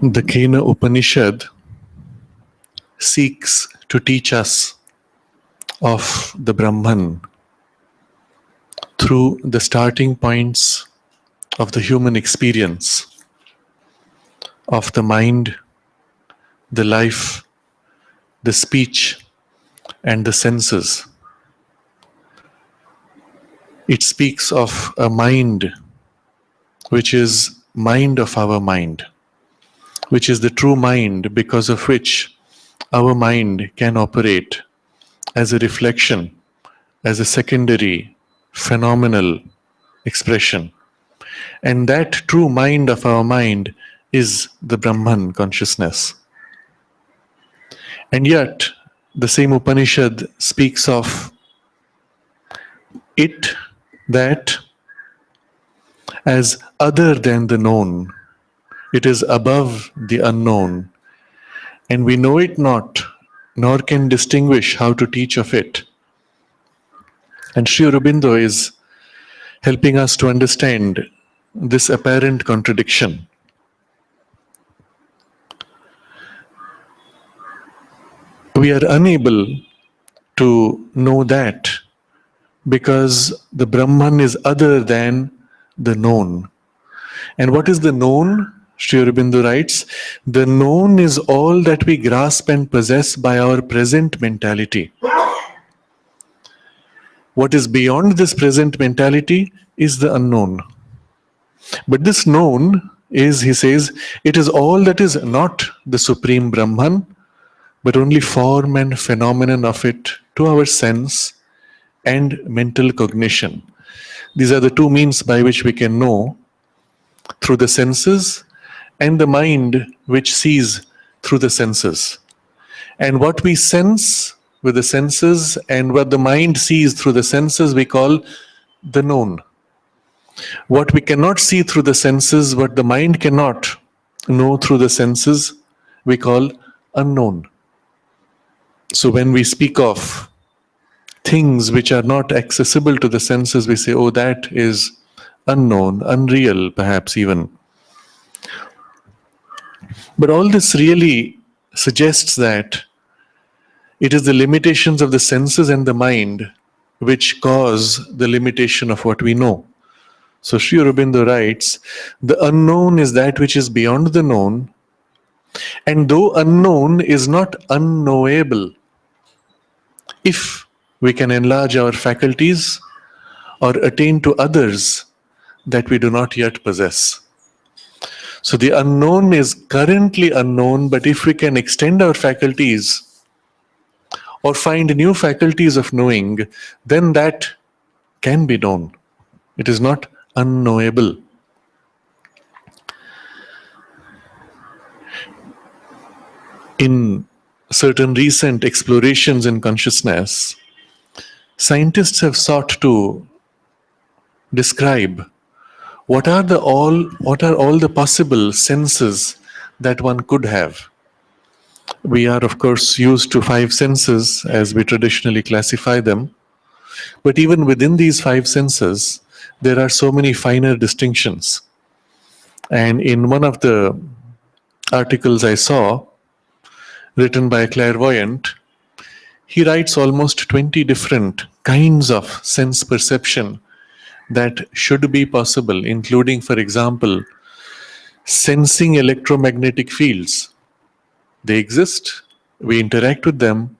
The Kena Upanishad seeks to teach us of the Brahman through the starting points of the human experience, of the mind, the life, the speech, and the senses. It speaks of a mind which is mind of our mind, which is the true mind because of which our mind can operate as a reflection, as a secondary phenomenal expression. And that true mind of our mind is the Brahman consciousness. And yet, the same Upanishad speaks of it that as other than the known, it is above the unknown, and we know it not, nor can distinguish how to teach of it. And Sri Aurobindo is helping us to understand this apparent contradiction. We are unable to know that because the Brahman is other than the known. And what is the known? Sri Aurobindo writes, the known is all that we grasp and possess by our present mentality. What is beyond this present mentality is the unknown. But this known is, he says, it is all that is not the Supreme Brahman, but only form and phenomenon of it to our sense and mental cognition. These are the two means by which we can know, through the senses and the mind which sees through the senses. And what we sense with the senses and what the mind sees through the senses we call the known. What we cannot see through the senses, what the mind cannot know through the senses, we call unknown. So when we speak of things which are not accessible to the senses, we say, oh, that is unknown, unreal, perhaps even. But all this really suggests that it is the limitations of the senses and the mind which cause the limitation of what we know. So Sri Aurobindo writes, the unknown is that which is beyond the known, and though unknown is not unknowable, if we can enlarge our faculties or attain to others that we do not yet possess. So the unknown is currently unknown, but if we can extend our faculties or find new faculties of knowing, then that can be known. It is not unknowable. In certain recent explorations in consciousness, scientists have sought to describe what are all the possible senses that one could have. We are, of course, used to 5 senses as we traditionally classify them. But even within these 5 senses, there are so many finer distinctions. And in one of the articles I saw, written by a clairvoyant, he writes almost 20 different kinds of sense perception that should be possible, including, for example, sensing electromagnetic fields. They exist, we interact with them,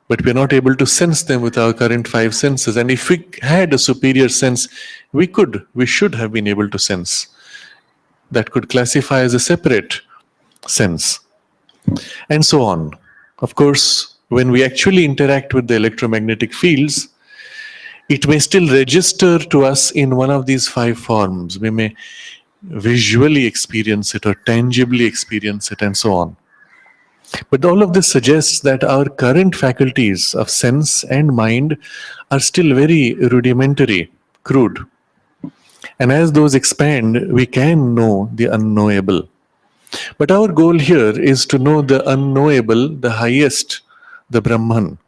but we're not able to sense them with our current 5 senses. And if we had a superior sense, we should have been able to sense. That could classify as a separate sense. And so on. Of course, when we actually interact with the electromagnetic fields, it may still register to us in one of these 5 forms. We may visually experience it or tangibly experience it and so on. But all of this suggests that our current faculties of sense and mind are still very rudimentary, crude. And as those expand, we can know the unknowable. But our goal here is to know the unknowable, the highest, the Brahman.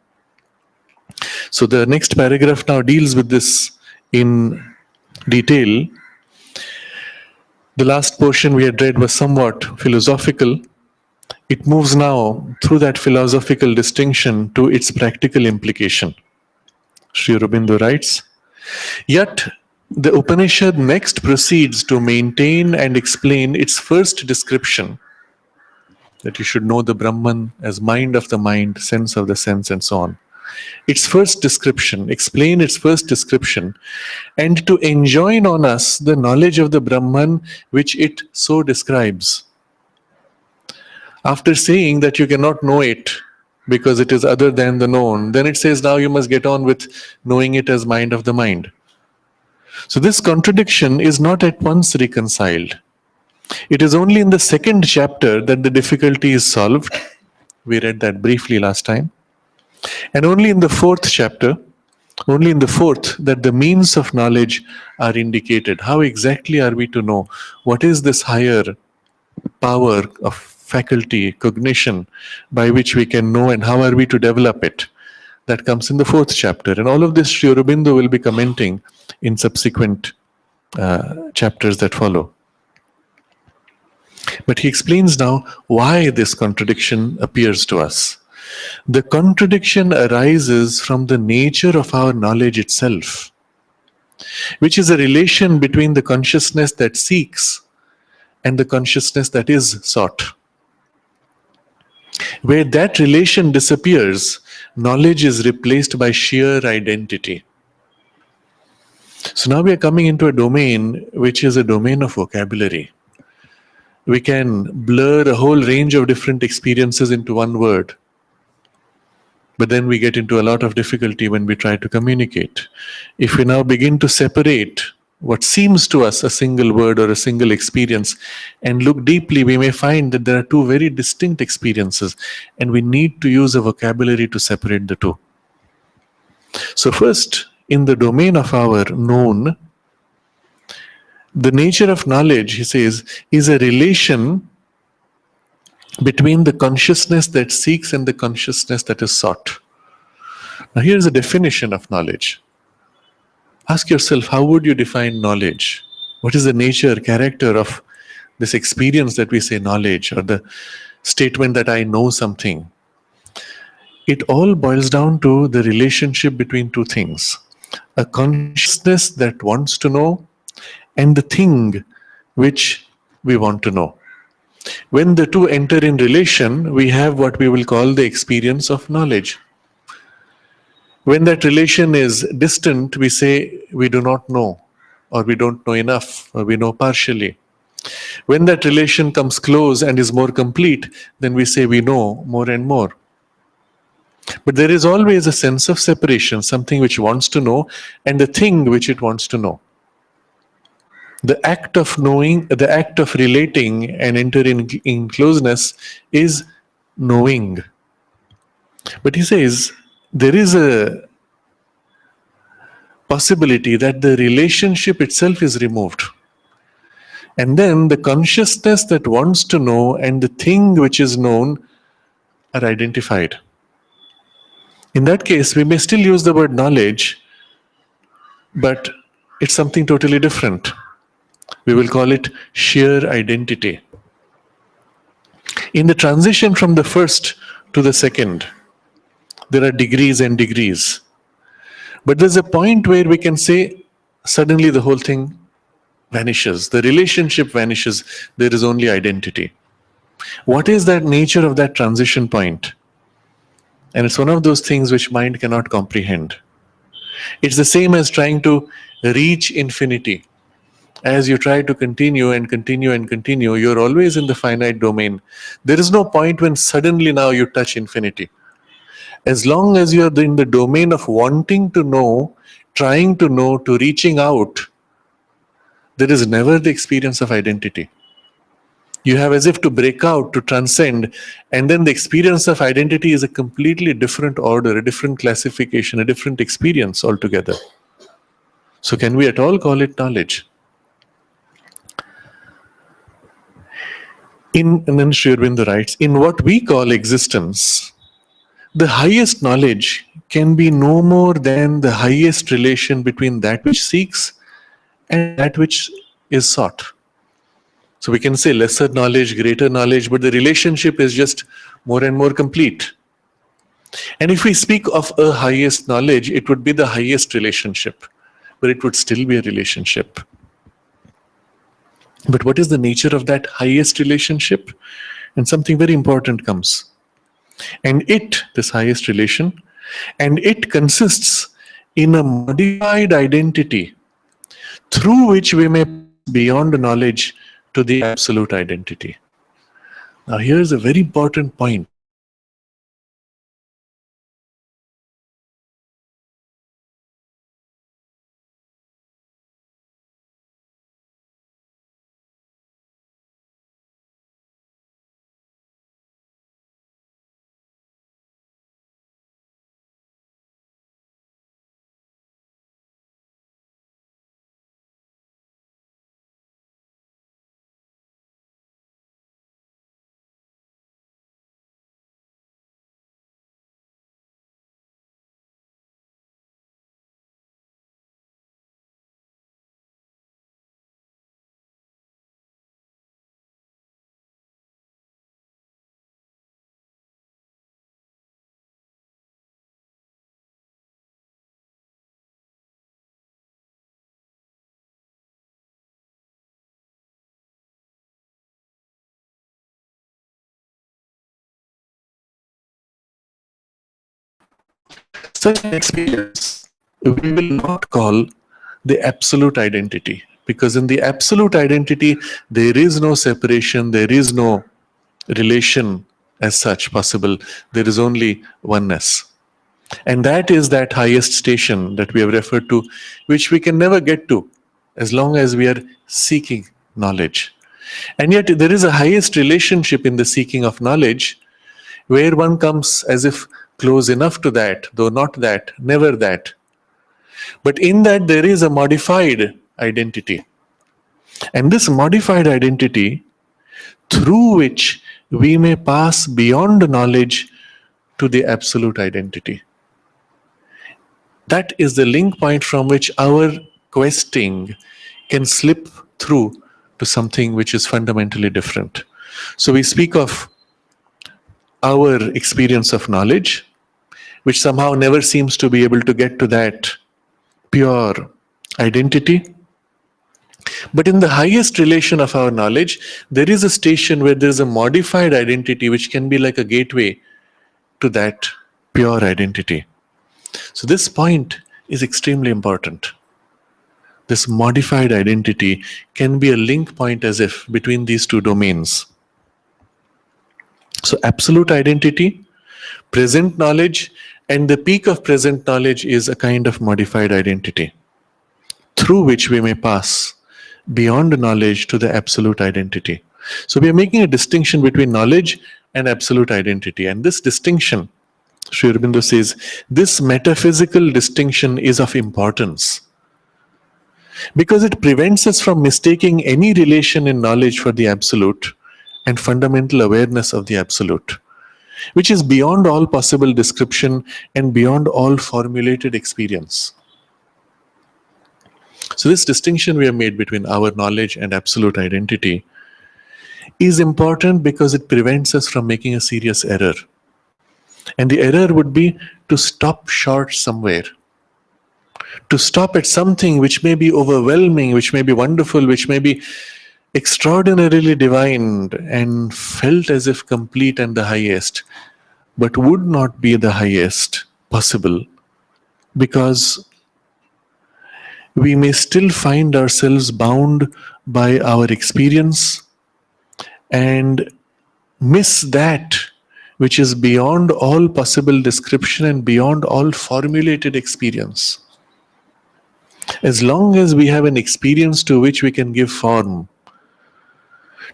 So the next paragraph now deals with this in detail. The last portion we had read was somewhat philosophical. It moves now through that philosophical distinction to its practical implication. Sri Aurobindo writes, yet the Upanishad next proceeds to maintain and explain its first description, that you should know the Brahman as mind of the mind, sense of the sense, and so on. Its first description, explain its first description, and to enjoin on us the knowledge of the Brahman which it so describes. After saying that you cannot know it because it is other than the known, then it says now you must get on with knowing it as mind of the mind. So this contradiction is not at once reconciled. It is only in the second chapter that the difficulty is solved. We read that briefly last time. And only in the fourth chapter, only in the fourth, that the means of knowledge are indicated. How exactly are we to know? What is this higher power of faculty, cognition, by which we can know, and how are we to develop it? That comes in the fourth chapter. And all of this Sri Aurobindo will be commenting in subsequent chapters that follow. But he explains now why this contradiction appears to us. The contradiction arises from the nature of our knowledge itself, which is a relation between the consciousness that seeks and the consciousness that is sought. Where that relation disappears, knowledge is replaced by sheer identity. So now we are coming into a domain which is a domain of vocabulary. We can blur a whole range of different experiences into one word. But then we get into a lot of difficulty when we try to communicate. If we now begin to separate what seems to us a single word or a single experience and look deeply, we may find that there are two very distinct experiences, and we need to use a vocabulary to separate the two. So first, in the domain of our known, the nature of knowledge, he says, is a relation between the consciousness that seeks and the consciousness that is sought. Now here's a definition of knowledge. Ask yourself, how would you define knowledge? What is the nature, character of this experience that we say knowledge, or the statement that I know something? It all boils down to the relationship between two things: a consciousness that wants to know and the thing which we want to know. When the two enter in relation, we have what we will call the experience of knowledge. When that relation is distant, we say we do not know, or we don't know enough, or we know partially. When that relation comes close and is more complete, then we say we know more and more. But there is always a sense of separation, something which wants to know and the thing which it wants to know. The act of knowing, the act of relating and entering in closeness is knowing. But he says there is a possibility that the relationship itself is removed. And then the consciousness that wants to know and the thing which is known are identified. In that case, we may still use the word knowledge, but it's something totally different. We will call it sheer identity. In the transition from the first to the second, there are degrees and degrees. But there's a point where we can say, suddenly the whole thing vanishes. The relationship vanishes. There is only identity. What is that nature of that transition point? And it's one of those things which mind cannot comprehend. It's the same as trying to reach infinity. As you try to continue and continue and continue, you're always in the finite domain. There is no point when suddenly now you touch infinity. As long as you're in the domain of wanting to know, trying to know, to reaching out, there is never the experience of identity. You have as if to break out, to transcend, and then the experience of identity is a completely different order, a different classification, a different experience altogether. So can we at all call it knowledge? And then Sri Aurobindo writes, in what we call existence, the highest knowledge can be no more than the highest relation between that which seeks and that which is sought. So we can say lesser knowledge, greater knowledge, but the relationship is just more and more complete. And if we speak of a highest knowledge, it would be the highest relationship, but it would still be a relationship. But what is the nature of that highest relationship? And something very important comes. And it, this highest relation, and it consists in a modified identity through which we may pass beyond knowledge to the absolute identity. Now here's a very important point. Such an experience we will not call the absolute identity, because in the absolute identity there is no separation, there is no relation as such possible, there is only oneness. And that is that highest station that we have referred to, which we can never get to as long as we are seeking knowledge. And yet there is a highest relationship in the seeking of knowledge, where one comes as if close enough to that, though not that, never that. But in that there is a modified identity. And this modified identity, through which we may pass beyond knowledge to the absolute identity. That is the link point from which our questing can slip through to something which is fundamentally different. So we speak of our experience of knowledge, which somehow never seems to be able to get to that pure identity. But in the highest relation of our knowledge, there is a station where there is a modified identity which can be like a gateway to that pure identity. So this point is extremely important. This modified identity can be a link point as if between these two domains. So absolute identity, present knowledge, and the peak of present knowledge is a kind of modified identity through which we may pass beyond knowledge to the absolute identity. So we are making a distinction between knowledge and absolute identity. And this distinction, Sri Aurobindo says, this metaphysical distinction is of importance because it prevents us from mistaking any relation in knowledge for the absolute and fundamental awareness of the absolute, which is beyond all possible description and beyond all formulated experience. So this distinction we have made between our knowledge and absolute identity is important because it prevents us from making a serious error. And the error would be to stop short somewhere, to stop at something which may be overwhelming, which may be wonderful, which may be extraordinarily divine and felt as if complete and the highest, but would not be the highest possible, because we may still find ourselves bound by our experience and miss that which is beyond all possible description and beyond all formulated experience. As long as we have an experience to which we can give form,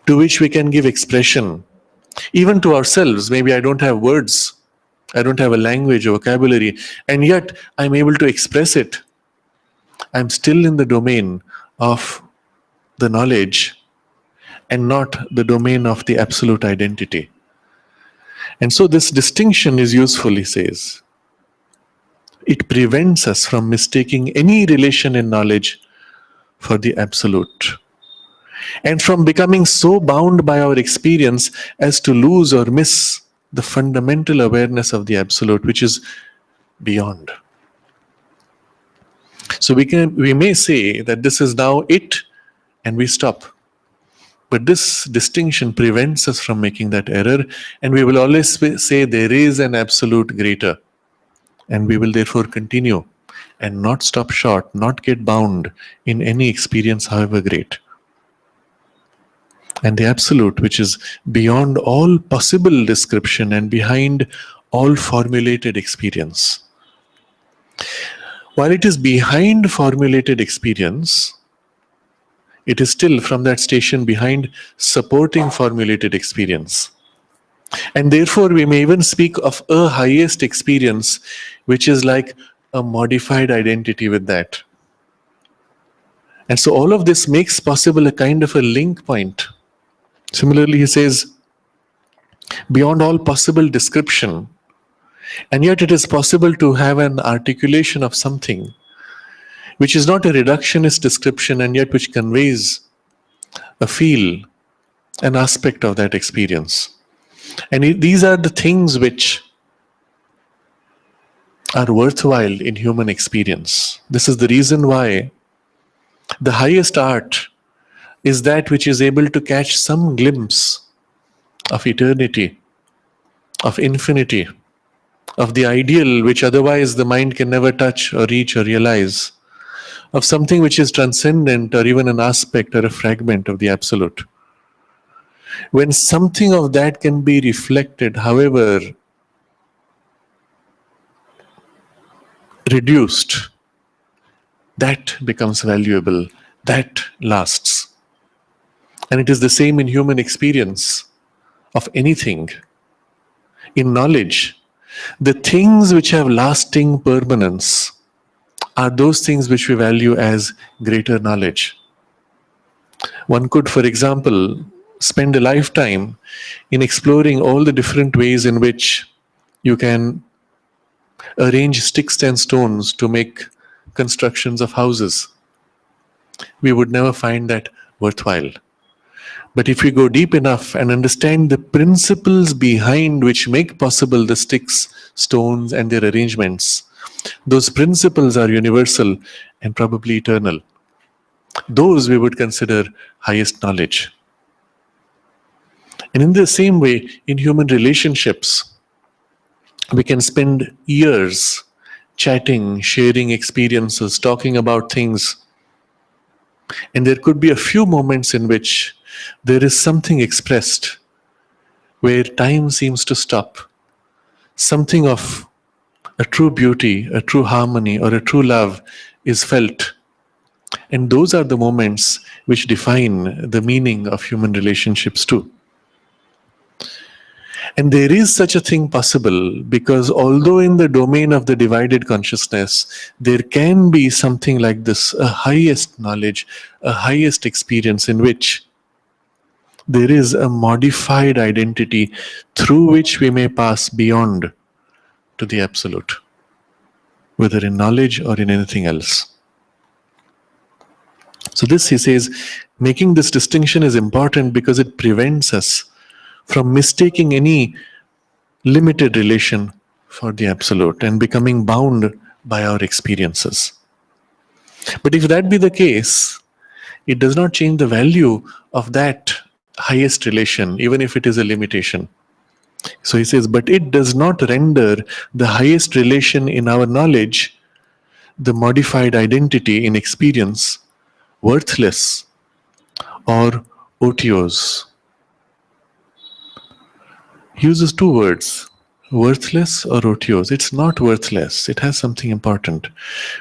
to which we can give expression, even to ourselves, maybe I don't have words, I don't have a language or vocabulary, and yet I'm able to express it. I'm still in the domain of the knowledge and not the domain of the absolute identity. And so this distinction is useful, he says. It prevents us from mistaking any relation in knowledge for the absolute, and from becoming so bound by our experience as to lose or miss the fundamental awareness of the absolute, which is beyond. So we may say that this is now it, and we stop. But this distinction prevents us from making that error, and we will always say there is an absolute greater, and we will therefore continue and not stop short, not get bound in any experience, however great. And the absolute, which is beyond all possible description and behind all formulated experience. While it is behind formulated experience, it is still from that station behind supporting formulated experience. And therefore we may even speak of a highest experience, which is like a modified identity with that. And so all of this makes possible a kind of a link point. Similarly, he says, beyond all possible description, and yet it is possible to have an articulation of something which is not a reductionist description, and yet which conveys a feel, an aspect of that experience. And these are the things which are worthwhile in human experience. This is the reason why the highest art is that which is able to catch some glimpse of eternity, of infinity, of the ideal which otherwise the mind can never touch or reach or realize, of something which is transcendent or even an aspect or a fragment of the absolute. When something of that can be reflected, however reduced, that becomes valuable, that lasts. And it is the same in human experience of anything. In knowledge, the things which have lasting permanence are those things which we value as greater knowledge. One could, for example, spend a lifetime in exploring all the different ways in which you can arrange sticks and stones to make constructions of houses. We would never find that worthwhile. But if we go deep enough and understand the principles behind which make possible the sticks, stones, and their arrangements, those principles are universal and probably eternal. Those we would consider highest knowledge. And in the same way, in human relationships, we can spend years chatting, sharing experiences, talking about things. And there could be a few moments in which there is something expressed where time seems to stop. Something of a true beauty, a true harmony, or a true love is felt. And those are the moments which define the meaning of human relationships too. And there is such a thing possible because although in the domain of the divided consciousness, there can be something like this, a highest knowledge, a highest experience in which there is a modified identity through which we may pass beyond to the absolute, whether in knowledge or in anything else. So this, he says, making this distinction is important because it prevents us from mistaking any limited relation for the absolute and becoming bound by our experiences. But if that be the case, it does not change the value of that highest relation, even if it is a limitation. So he says, but it does not render the highest relation in our knowledge, the modified identity in experience, worthless or otiose. He uses two words, worthless or otiose. It's not worthless. It has something important.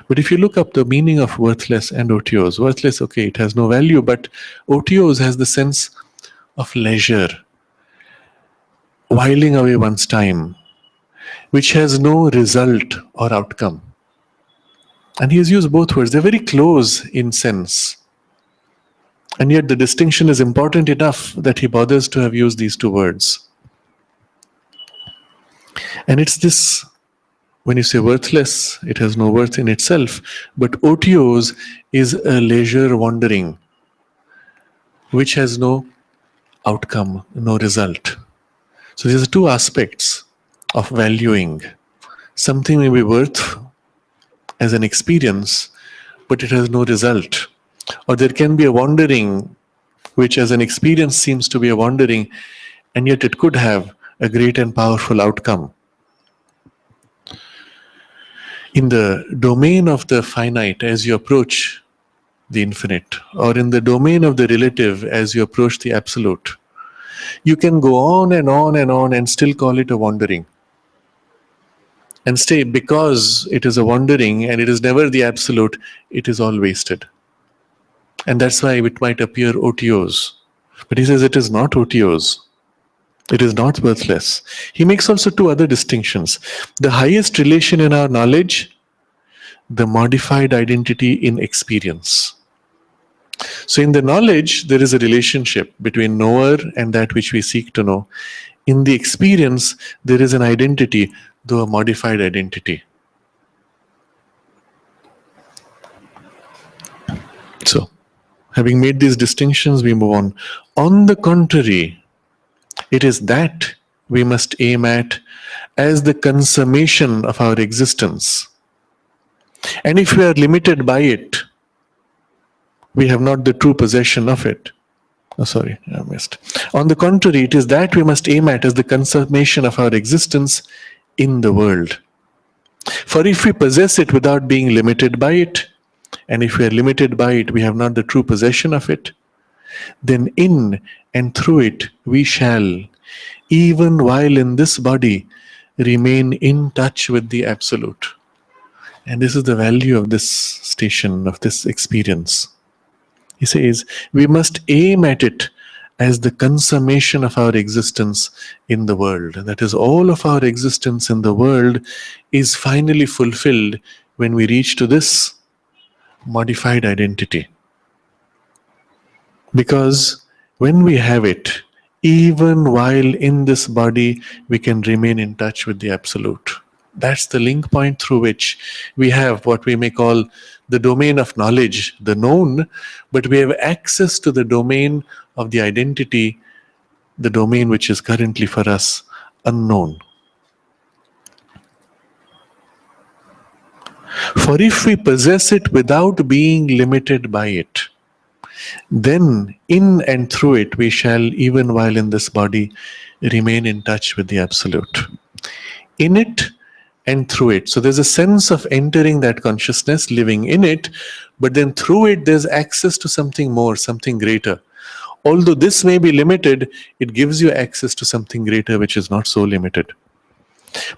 But if you look up the meaning of worthless and otiose, worthless, okay, it has no value, but otiose has the sense of leisure, whiling away one's time, which has no result or outcome. And he has used both words. They're very close in sense. And yet the distinction is important enough that he bothers to have used these two words. And it's this, when you say worthless, it has no worth in itself, but otiose is a leisure wandering, which has no outcome, no result. So these are two aspects of valuing. Something may be worth as an experience, but it has no result. Or there can be a wandering, which as an experience seems to be a wandering, and yet it could have a great and powerful outcome. In the domain of the finite, as you approach the infinite, or in the domain of the relative, as you approach the absolute, you can go on and on and on and still call it a wandering. And say, because it is a wandering and it is never the absolute, it is all wasted. And that's why it might appear otiose. But he says it is not otiose. It is not worthless. He makes also two other distinctions. The highest relation in our knowledge, the modified identity in experience. So in the knowledge, there is a relationship between knower and that which we seek to know. In the experience, there is an identity, though a modified identity. So, having made these distinctions, we move on. On the contrary, it is that we must aim at as the consummation of our existence. And if we are limited by it, we have not the true possession of it. On the contrary, it is that we must aim at as the consummation of our existence in the world. For if we possess it without being limited by it, and if we are limited by it, we have not the true possession of it, then in and through it we shall, even while in this body, remain in touch with the Absolute. And this is the value of this station, of this experience. He says, we must aim at it as the consummation of our existence in the world. That is, all of our existence in the world is finally fulfilled when we reach to this modified identity. Because when we have it, even while in this body, we can remain in touch with the Absolute. That's the link point through which we have what we may call the domain of knowledge, the known, but we have access to the domain of the identity, the domain which is currently for us unknown. For if we possess it without being limited by it, then in and through it we shall, even while in this body, remain in touch with the Absolute. In it and through it. So there's a sense of entering that consciousness, living in it, but then through it there's access to something more, something greater. Although this may be limited, it gives you access to something greater which is not so limited.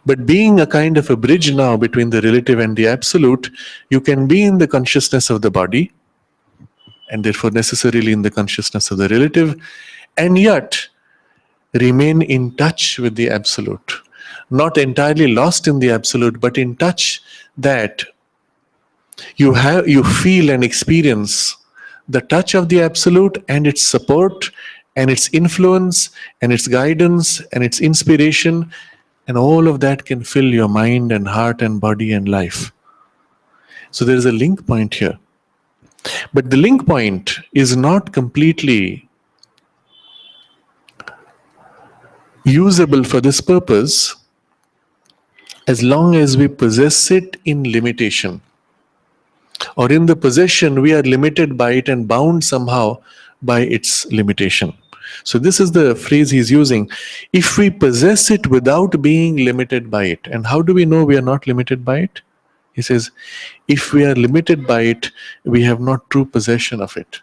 But being a kind of a bridge now between the relative and the Absolute, you can be in the consciousness of the body, and therefore necessarily in the consciousness of the relative, and yet remain in touch with the Absolute. Not entirely lost in the Absolute, but in touch that you feel and experience the touch of the Absolute and its support and its influence and its guidance and its inspiration, and all of that can fill your mind and heart and body and life. So there is a link point here. But the link point is not completely usable for this purpose as long as we possess it in limitation. Or in the possession, we are limited by it and bound somehow by its limitation. So this is the phrase he's using. If we possess it without being limited by it. And how do we know we are not limited by it? He says, if we are limited by it, we have not true possession of it.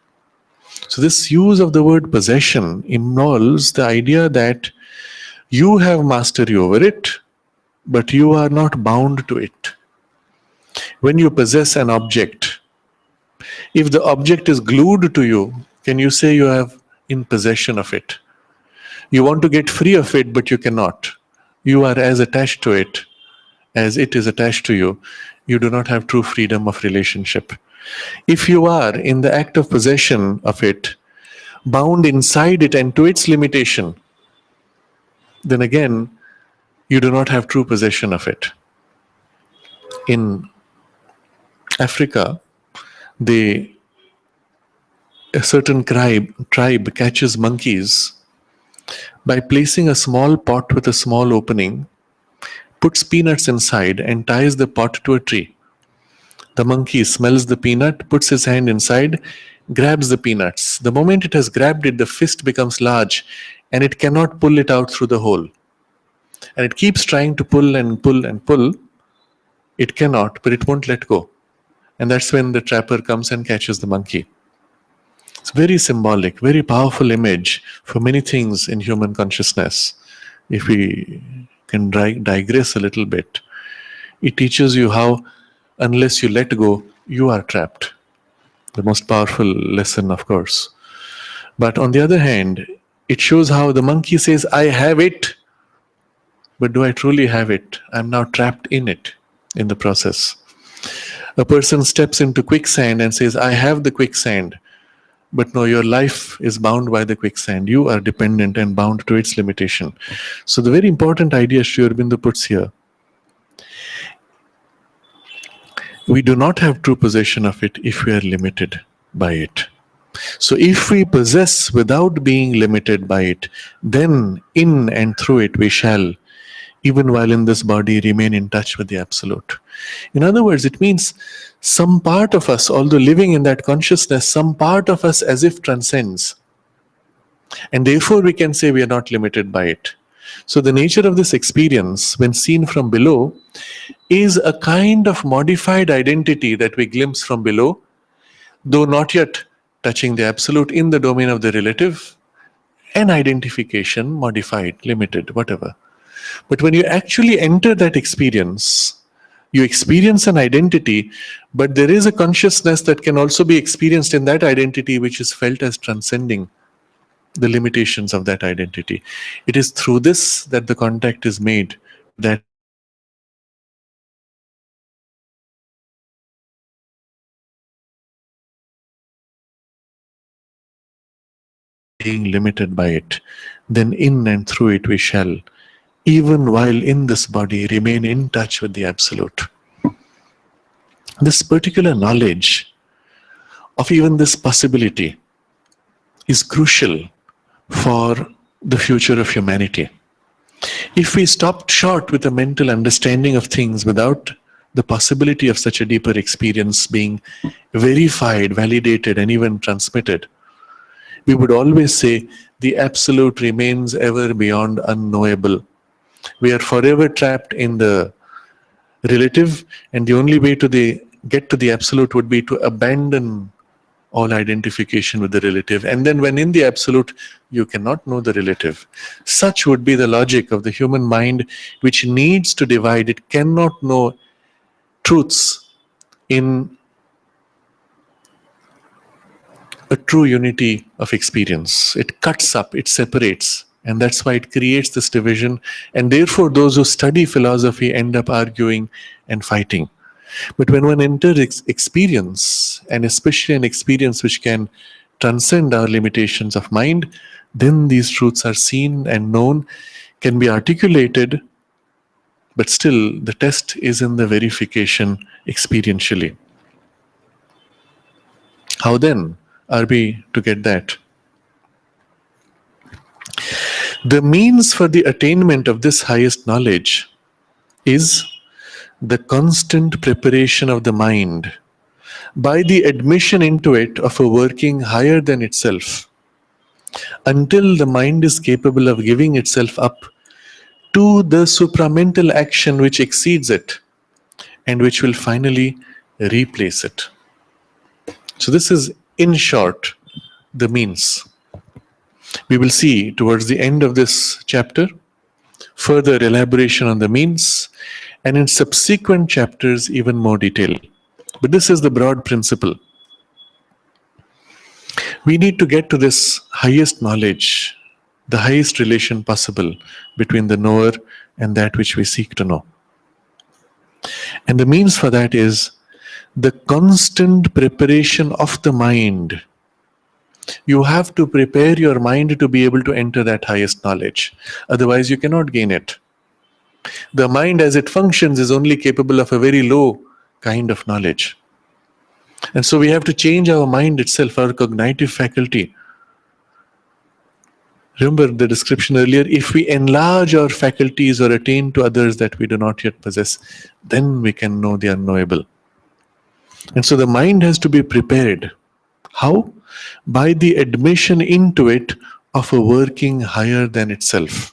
So this use of the word possession involves the idea that you have mastery over it, but you are not bound to it. When you possess an object, if the object is glued to you, can you say you have in possession of it? You want to get free of it, but you cannot. You are as attached to it as it is attached to you. You do not have true freedom of relationship. If you are in the act of possession of it, bound inside it and to its limitation, then again, you do not have true possession of it. In Africa, a certain tribe catches monkeys by placing a small pot with a small opening, puts peanuts inside and ties the pot to a tree. The monkey smells the peanut, puts his hand inside, grabs the peanuts. The moment it has grabbed it, the fist becomes large and it cannot pull it out through the hole. And it keeps trying to pull and pull and pull. It cannot, but it won't let go. And that's when the trapper comes and catches the monkey. It's very symbolic, very powerful image for many things in human consciousness. If we can digress a little bit, it teaches you how, unless you let go, you are trapped. The most powerful lesson, of course. But on the other hand, it shows how the monkey says, I have it, but do I truly have it? I'm now trapped in it, in the process. A person steps into quicksand and says, I have the quicksand. But no, your life is bound by the quicksand. You are dependent and bound to its limitation. So the very important idea Sri Aurobindo puts here, we do not have true possession of it if we are limited by it. So if we possess without being limited by it, then in and through it we shall, even while in this body, remain in touch with the Absolute. In other words, it means some part of us, although living in that consciousness, some part of us as if transcends. And therefore we can say we are not limited by it. So the nature of this experience, when seen from below, is a kind of modified identity that we glimpse from below, though not yet touching the absolute in the domain of the relative, an identification, modified, limited, whatever. But when you actually enter that experience, you experience an identity, but there is a consciousness that can also be experienced in that identity, which is felt as transcending the limitations of that identity. It is through this that the contact is made, that being limited by it, then in and through it we shall, even while in this body, remain in touch with the absolute. This particular knowledge of even this possibility is crucial for the future of humanity. If we stopped short with a mental understanding of things without the possibility of such a deeper experience being verified, validated, and even transmitted, we would always say the absolute remains ever beyond unknowable. We are forever trapped in the relative, and the only way to get to the absolute would be to abandon all identification with the relative. And then when in the absolute, you cannot know the relative. Such would be the logic of the human mind, which needs to divide. It cannot know truths in a true unity of experience. It cuts up, it separates. And that's why it creates this division. And therefore, those who study philosophy end up arguing and fighting. But when one enters experience, and especially an experience which can transcend our limitations of mind, then these truths are seen and known, can be articulated, but still the test is in the verification experientially. How then are we to get that? The means for the attainment of this highest knowledge is the constant preparation of the mind by the admission into it of a working higher than itself, until the mind is capable of giving itself up to the supramental action which exceeds it and which will finally replace it. So this is, in short, the means. We will see towards the end of this chapter further elaboration on the means, and in subsequent chapters even more detail. But this is the broad principle. We need to get to this highest knowledge, the highest relation possible between the knower and that which we seek to know. And the means for that is the constant preparation of the mind. You have to prepare your mind to be able to enter that highest knowledge. Otherwise, you cannot gain it. The mind as it functions is only capable of a very low kind of knowledge. And so we have to change our mind itself, our cognitive faculty. Remember the description earlier, if we enlarge our faculties or attain to others that we do not yet possess, then we can know the unknowable. And so the mind has to be prepared. How? By the admission into it of a working higher than itself.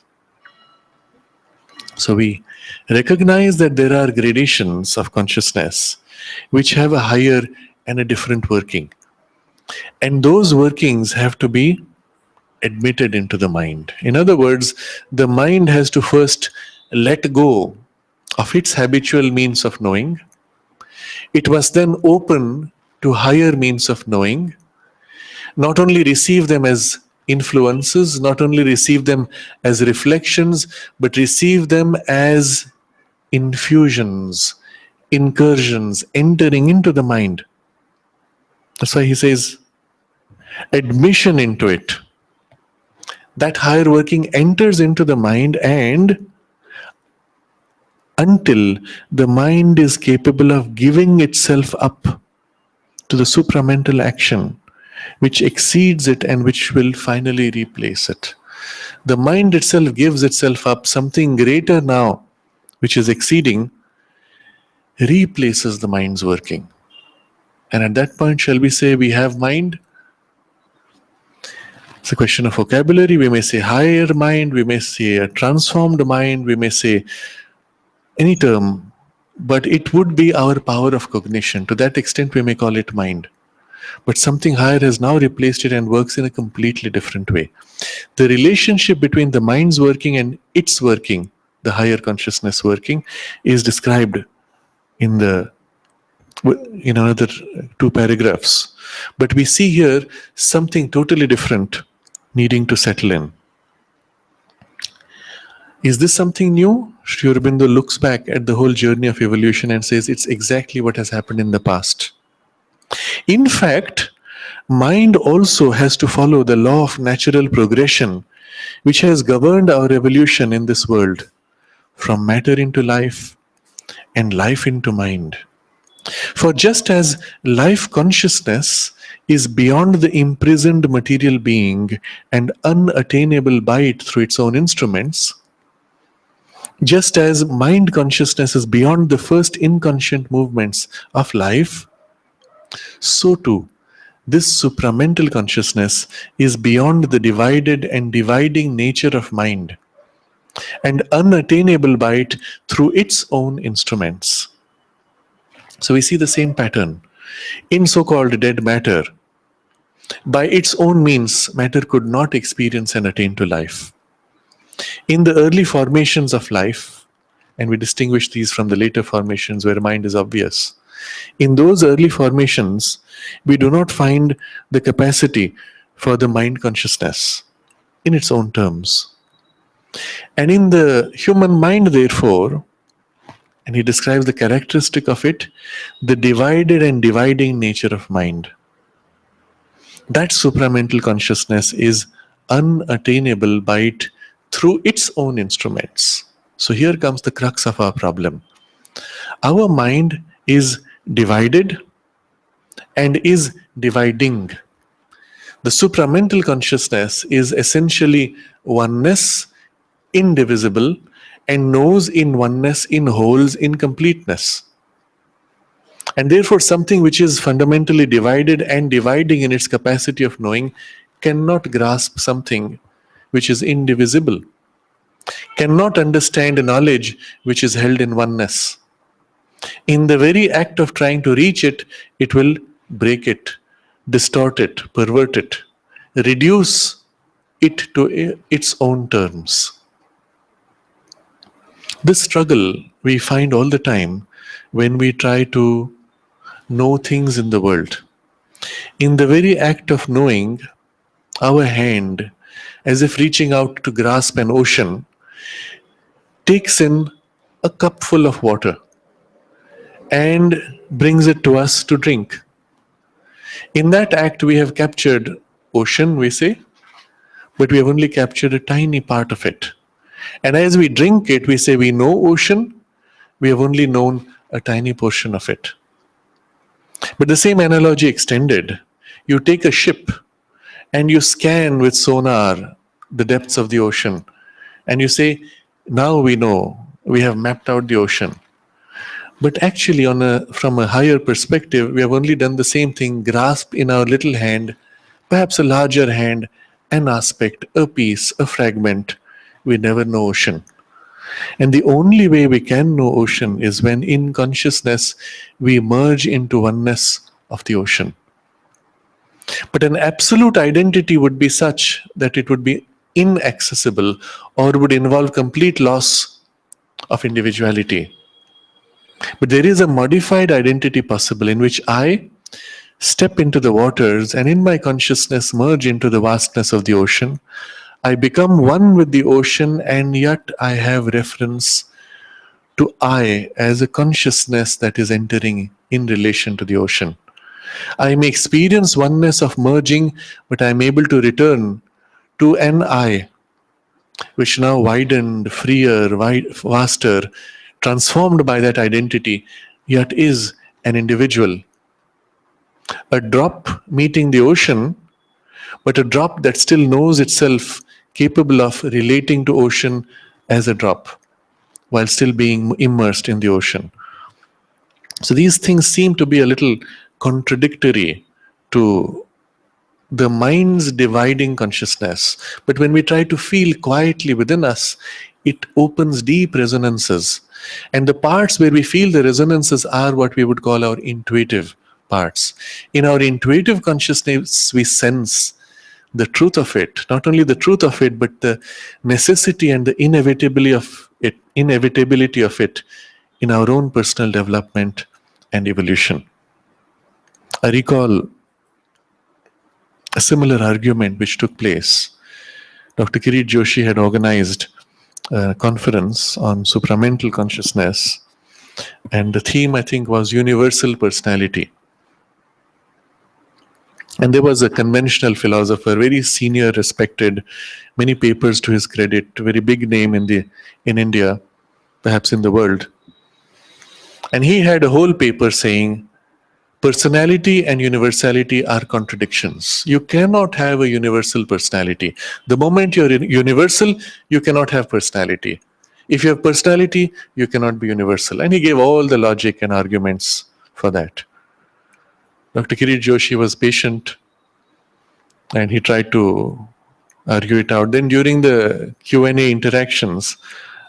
So we recognize that there are gradations of consciousness which have a higher and a different working. And those workings have to be admitted into the mind. In other words, the mind has to first let go of its habitual means of knowing. It must then open to higher means of knowing, not only receive them as influences, not only receive them as reflections, but receive them as infusions, incursions, entering into the mind. That's why he says, admission into it. That higher working enters into the mind, and until the mind is capable of giving itself up to the supramental action which exceeds it and which will finally replace it. The mind itself gives itself up, something greater now, which is exceeding, replaces the mind's working. And at that point, shall we say we have mind? It's a question of vocabulary. We may say higher mind, we may say a transformed mind, we may say any term, but it would be our power of cognition. To that extent, we may call it mind. But something higher has now replaced it and works in a completely different way. The relationship between the mind's working and its working, the higher consciousness working, is described in another two paragraphs. But we see here something totally different needing to settle in. Is this something new? Sri Aurobindo looks back at the whole journey of evolution and says it's exactly what has happened in the past. In fact, mind also has to follow the law of natural progression, which has governed our evolution in this world, from matter into life and life into mind. For just as life consciousness is beyond the imprisoned material being and unattainable by it through its own instruments, just as mind consciousness is beyond the first inconscient movements of life, so too this supramental consciousness is beyond the divided and dividing nature of mind and unattainable by it through its own instruments. So we see the same pattern. In so-called dead matter, by its own means, matter could not experience and attain to life. In the early formations of life, and we distinguish these from the later formations where mind is obvious, in those early formations, we do not find the capacity for the mind consciousness in its own terms. And in the human mind, therefore, and he describes the characteristic of it, the divided and dividing nature of mind. That supramental consciousness is unattainable by it through its own instruments. So here comes the crux of our problem. Our mind is divided and is dividing. The supramental consciousness is essentially oneness, indivisible, and knows in oneness, in wholes, in completeness. And therefore, something which is fundamentally divided and dividing in its capacity of knowing cannot grasp something which is indivisible, cannot understand a knowledge which is held in oneness. In the very act of trying to reach it, it will break it, distort it, pervert it, reduce it to its own terms. This struggle we find all the time when we try to know things in the world. In the very act of knowing, our hand, as if reaching out to grasp an ocean, takes in a cup full of water and brings it to us to drink. In that act, we have captured ocean, we say, but we have only captured a tiny part of it. And as we drink it, we say we know ocean, we have only known a tiny portion of it. But the same analogy extended, you take a ship and you scan with sonar the depths of the ocean, and you say, now we know, we have mapped out the ocean. But actually, from a higher perspective, we have only done the same thing, grasp in our little hand, perhaps a larger hand, an aspect, a piece, a fragment. We never know ocean. And the only way we can know ocean is when in consciousness we merge into oneness of the ocean. But an absolute identity would be such that it would be inaccessible or would involve complete loss of individuality. But there is a modified identity possible in which I step into the waters and in my consciousness merge into the vastness of the ocean. I become one with the ocean, and yet I have reference to I as a consciousness that is entering in relation to the ocean. I may experience oneness of merging, but I am able to return to an I, which now widened, freer, vaster, transformed by that identity, yet is an individual. A drop meeting the ocean, but a drop that still knows itself capable of relating to ocean as a drop, while still being immersed in the ocean. So these things seem to be a little contradictory to the mind's dividing consciousness. But when we try to feel quietly within us, it opens deep resonances. And the parts where we feel the resonances are what we would call our intuitive parts. In our intuitive consciousness, we sense the truth of it, not only the truth of it, but the necessity and the inevitability of it in our own personal development and evolution. I recall a similar argument which took place. Dr. Kirit Joshi had organized a conference on supramental consciousness, and the theme, I think, was universal personality. And there was a conventional philosopher, very senior, respected, many papers to his credit, very big name in India, perhaps in the world. And he had a whole paper saying, personality and universality are contradictions. You cannot have a universal personality. The moment you're universal, you cannot have personality. If you have personality, you cannot be universal. And he gave all the logic and arguments for that. Dr. Kirit Joshi was patient and he tried to argue it out. Then during the Q&A interactions,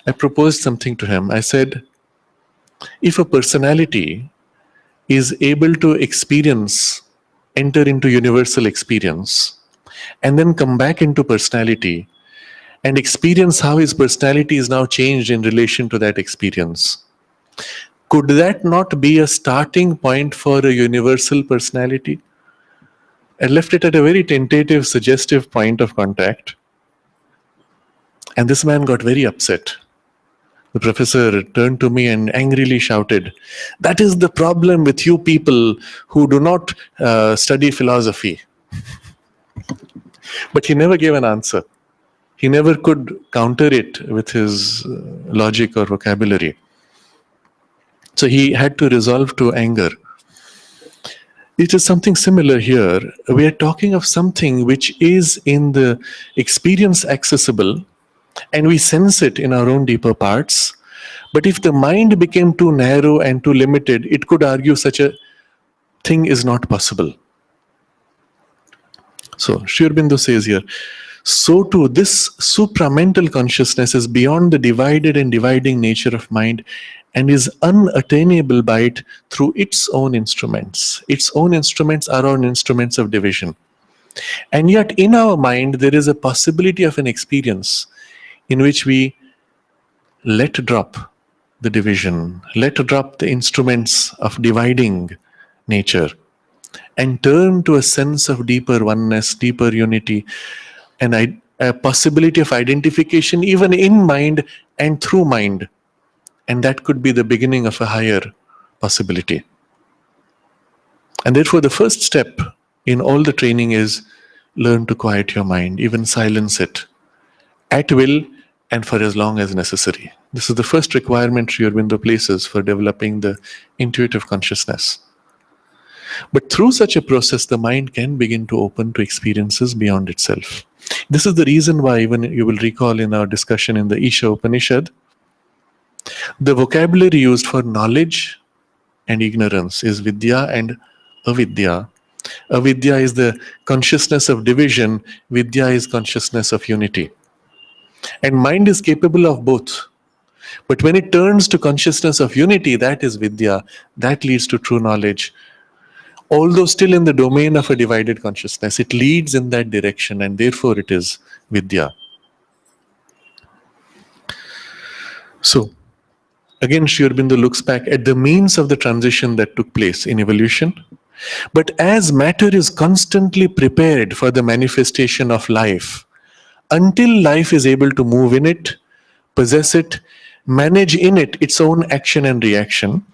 I proposed something to him. I said, if a personality is able to enter into universal experience, and then come back into personality and experience how his personality is now changed in relation to that experience, could that not be a starting point for a universal personality? I left it at a very tentative, suggestive point of contact. And this man got very upset. The professor turned to me and angrily shouted, "That is the problem with you people who do not study philosophy." But he never gave an answer. He never could counter it with his logic or vocabulary. So he had to resolve to anger. It is something similar here. We are talking of something which is in the experience accessible, and we sense it in our own deeper parts. But if the mind became too narrow and too limited, it could argue such a thing is not possible. So Sri Aurobindo says here, so too this supramental consciousness is beyond the divided and dividing nature of mind and is unattainable by it through its own instruments. Its own instruments are our instruments of division. And yet in our mind there is a possibility of an experience in which we let drop the division, let drop the instruments of dividing nature, and turn to a sense of deeper oneness, deeper unity, and a possibility of identification even in mind and through mind. And that could be the beginning of a higher possibility. And therefore the first step in all the training is learn to quiet your mind, even silence it, at will and for as long as necessary. This is the first requirement Sri Aurobindo places for developing the intuitive consciousness. But through such a process, the mind can begin to open to experiences beyond itself. This is the reason why, even you will recall in our discussion in the Isha Upanishad, the vocabulary used for knowledge and ignorance is vidya and avidya. Avidya is the consciousness of division, vidya is consciousness of unity. And mind is capable of both. But when it turns to consciousness of unity, that is vidya, that leads to true knowledge. Although still in the domain of a divided consciousness, it leads in that direction and therefore it is vidya. So, again Sri Aurobindo looks back at the means of the transition that took place in evolution. But as matter is constantly prepared for the manifestation of life, until life is able to move in it, possess it, manage in it its own action and reaction,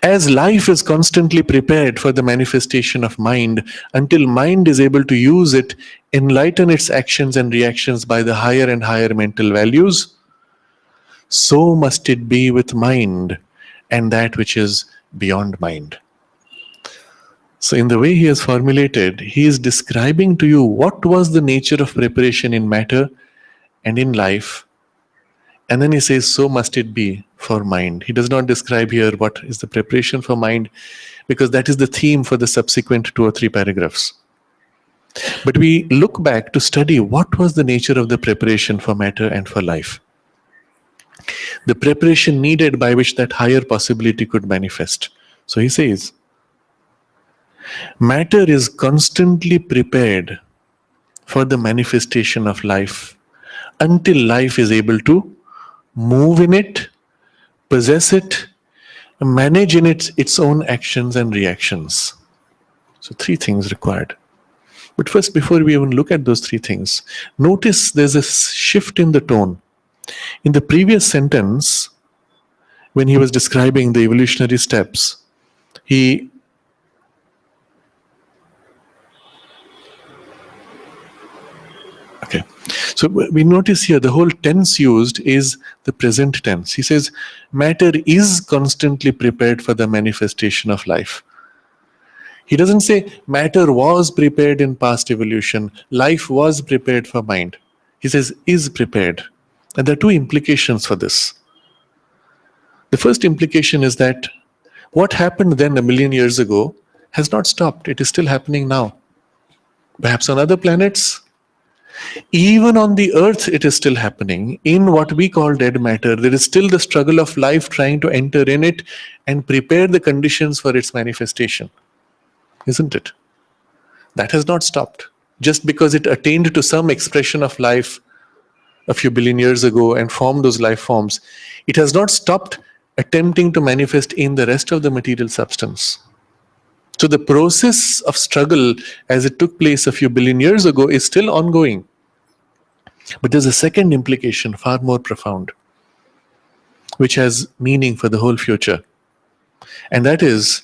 as life is constantly prepared for the manifestation of mind, until mind is able to use it, enlighten its actions and reactions by the higher and higher mental values, so must it be with mind and that which is beyond mind. So in the way he has formulated, he is describing to you what was the nature of preparation in matter and in life. And then he says, so must it be for mind. He does not describe here what is the preparation for mind, because that is the theme for the subsequent 2 or 3 paragraphs. But we look back to study what was the nature of the preparation for matter and for life. The preparation needed by which that higher possibility could manifest. So he says, matter is constantly prepared for the manifestation of life until life is able to move in it, possess it, manage in its own actions and reactions. So, three things required. But first, before we even look at those three things, notice there's a shift in the tone. In the previous sentence, when he was describing the evolutionary steps, he okay. So we notice here the whole tense used is the present tense. He says, matter is constantly prepared for the manifestation of life. He doesn't say matter was prepared in past evolution, life was prepared for mind. He says is prepared. And there are two implications for this. The first implication is that what happened then a million years ago has not stopped. It is still happening now. Perhaps on other planets, even on the earth, it is still happening. In what we call dead matter, there is still the struggle of life trying to enter in it and prepare the conditions for its manifestation. Isn't it? That has not stopped. Just because it attained to some expression of life a few billion years ago and formed those life forms, it has not stopped attempting to manifest in the rest of the material substance. So the process of struggle as it took place a few billion years ago is still ongoing. But there's a second implication, far more profound, which has meaning for the whole future. And that is,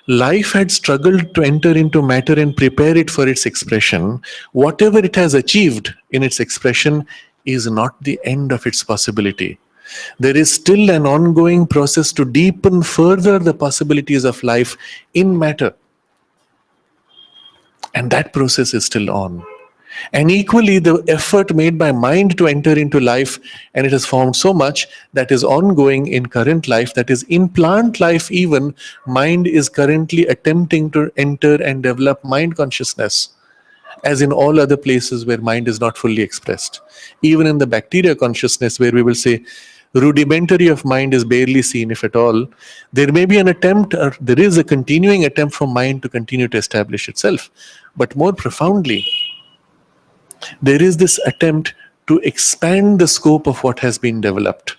life had struggled to enter into matter and prepare it for its expression. Whatever it has achieved in its expression is not the end of its possibility. There is still an ongoing process to deepen further the possibilities of life in matter. And that process is still on. And equally, the effort made by mind to enter into life, and it has formed so much that is ongoing in current life, that is in plant life even, mind is currently attempting to enter and develop mind consciousness, as in all other places where mind is not fully expressed. Even in the bacteria consciousness, where we will say rudimentary of mind is barely seen, if at all, there may be an attempt, or there is a continuing attempt from mind to continue to establish itself. But more profoundly, there is this attempt to expand the scope of what has been developed.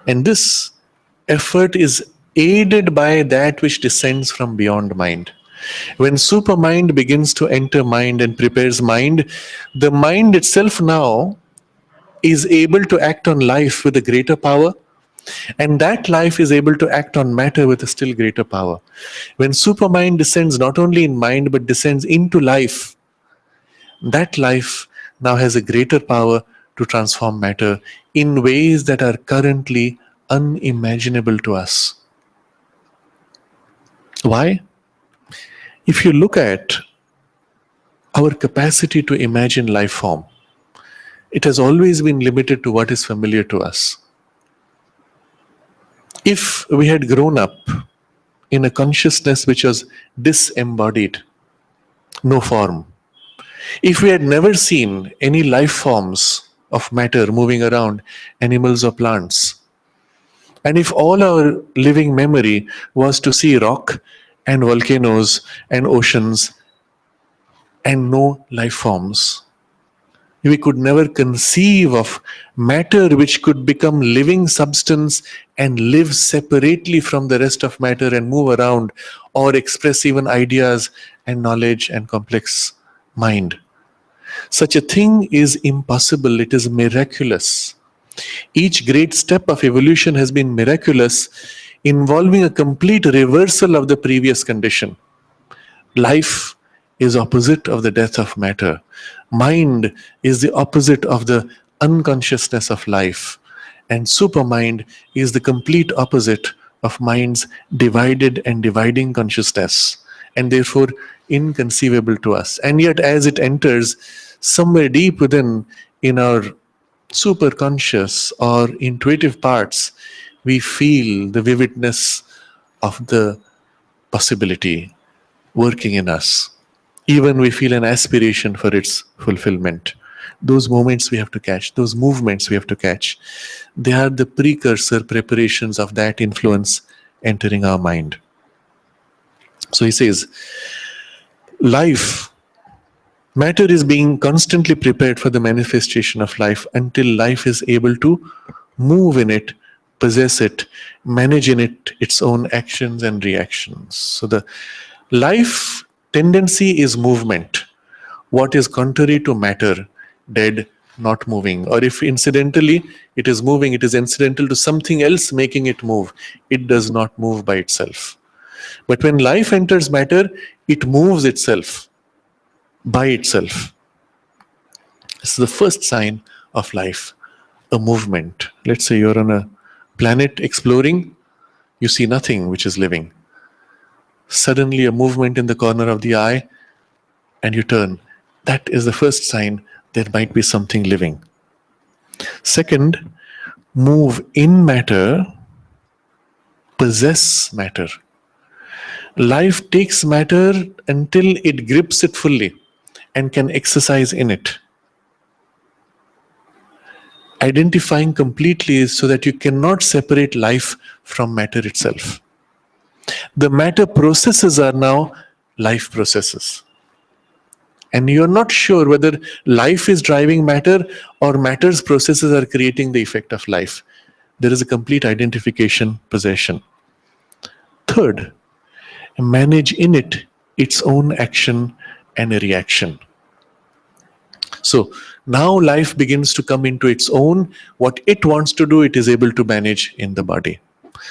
And this effort is aided by that which descends from beyond mind. When supermind begins to enter mind and prepares mind, the mind itself now is able to act on life with a greater power, and that life is able to act on matter with a still greater power. When supermind descends not only in mind but descends into life, that life now has a greater power to transform matter in ways that are currently unimaginable to us. Why? If you look at our capacity to imagine life form, it has always been limited to what is familiar to us. If we had grown up in a consciousness which was disembodied, no form, if we had never seen any life forms of matter moving around, animals or plants, and if all our living memory was to see rock and volcanoes and oceans and no life forms, we could never conceive of matter which could become living substance and live separately from the rest of matter and move around or express even ideas and knowledge and complex mind. Such a thing is impossible. It is miraculous. Each great step of evolution has been miraculous, involving a complete reversal of the previous condition. Life is opposite of the death of matter. Mind is the opposite of the unconsciousness of life. And supermind is the complete opposite of mind's divided and dividing consciousness, and therefore inconceivable to us. And yet, as it enters somewhere deep within in our superconscious or intuitive parts, we feel the vividness of the possibility working in us. even we feel an aspiration for its fulfillment. Those moments we have to catch, those movements we have to catch. They are the precursor preparations of that influence entering our mind. So he says, life, matter is being constantly prepared for the manifestation of life until life is able to move in it, possess it, manage in it its own actions and reactions. So the life tendency is movement. What is contrary to matter, dead, not moving. Or if incidentally it is moving, it is incidental to something else making it move. It does not move by itself. But when life enters matter, it moves itself by itself. This is the first sign of life, a movement. Let's say you're on a planet exploring, you see nothing which is living. Suddenly, a movement in the corner of the eye, and you turn. That is the first sign there might be something living. Second, move in matter, possess matter. Life takes matter until it grips it fully and can exercise in it. Identifying completely is so that you cannot separate life from matter itself. The matter processes are now life processes. And you're not sure whether life is driving matter or matter's processes are creating the effect of life. There is a complete identification, possession. Third, manage in it its own action and reaction. So now life begins to come into its own. What it wants to do, it is able to manage in the body.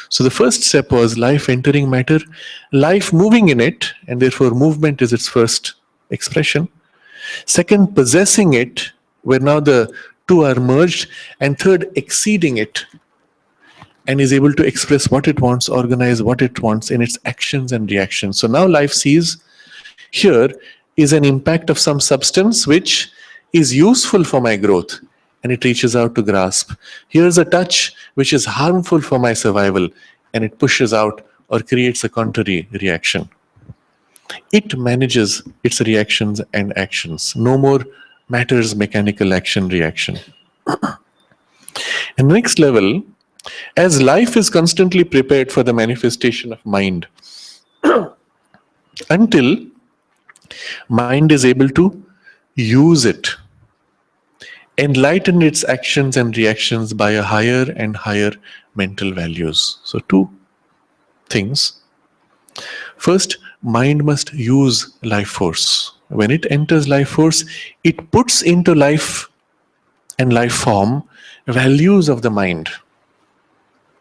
So the first step was life entering matter, life moving in it, and therefore movement is its first expression. Second, possessing it, where now the two are merged. And third, exceeding it, and is able to express what it wants, organize what it wants in its actions and reactions. So now life sees here is an impact of some substance which is useful for my growth, and it reaches out to grasp. Here's a touch which is harmful for my survival, and it pushes out or creates a contrary reaction. It manages its reactions and actions. No more matters mechanical action reaction. And next level, as life is constantly prepared for the manifestation of mind, until mind is able to use it, enlighten its actions and reactions by a higher and higher mental values. So two things. First, mind must use life force. When it enters life force, it puts into life and life form values of the mind.